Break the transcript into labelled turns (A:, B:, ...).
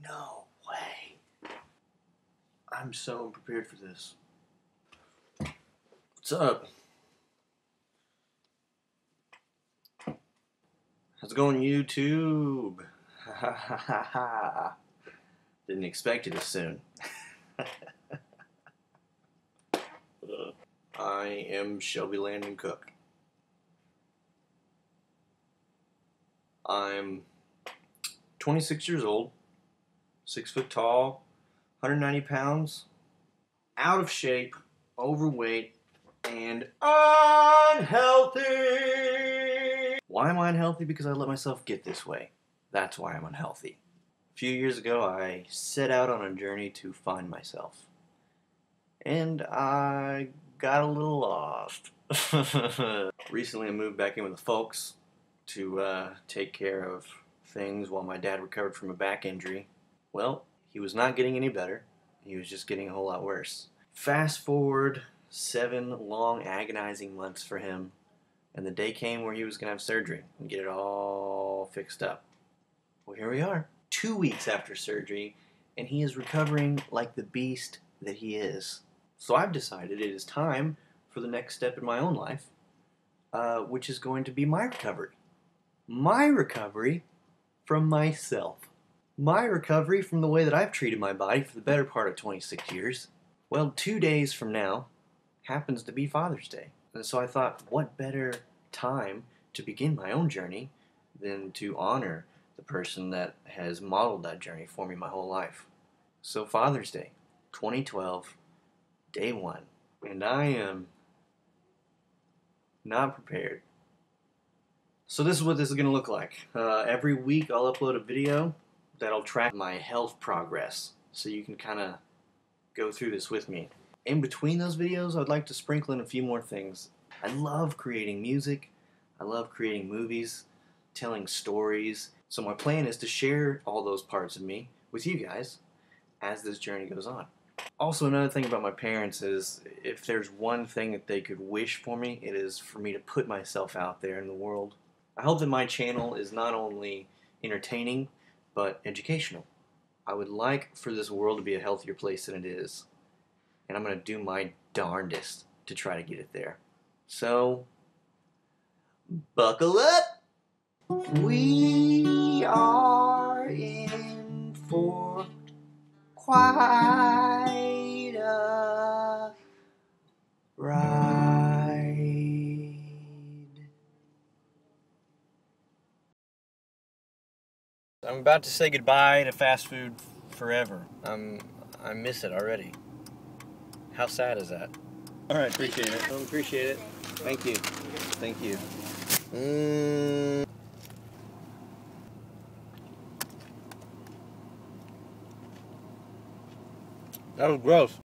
A: No way. I'm so unprepared for this. What's up? How's it going, YouTube? Ha ha ha ha. Didn't expect it this soon. I am Shelby Landon Cook. I'm 26 years old, 6 foot tall, 190 pounds, out of shape, overweight, and unhealthy. Why am I unhealthy? Because I let myself get this way. That's why I'm unhealthy. A few years ago, I set out on a journey to find myself. And I got a little lost. Recently, I moved back in with the folks to take care of things while my dad recovered from a back injury. Well, he was not getting any better. He was just getting a whole lot worse. Fast forward 7 long, agonizing months for him, and the day came where he was going to have surgery and get it all fixed up. Well, here we are, 2 weeks after surgery, and he is recovering like the beast that he is. So I've decided it is time for the next step in my own life, which is going to be my recovery. My recovery from myself. My recovery from the way that I've treated my body for the better part of 26 years. Well, 2 days from now happens to be Father's Day. And so I thought, what better time to begin my own journey than to honor the person that has modeled that journey for me my whole life. So Father's Day, 2012, day 1. And I am not prepared. So this is what this is going to look like. Every week I'll upload a video that'll track my health progress, so you can kind of go through this with me. In between those videos, I'd like to sprinkle in a few more things. I love creating music. I love creating movies, telling stories. So my plan is to share all those parts of me with you guys as this journey goes on. Also, another thing about my parents is, if there's one thing that they could wish for me, it is for me to put myself out there in the world. I hope that my channel is not only entertaining, but educational. I would like for this world to be a healthier place than it is. And I'm going to do my darndest to try to get it there. So, buckle up! We are in for quite a ride. I'm about to say goodbye to fast food forever. I miss it already. How sad is that? All right, appreciate it. Appreciate it. Thank you. Thank you. That was gross.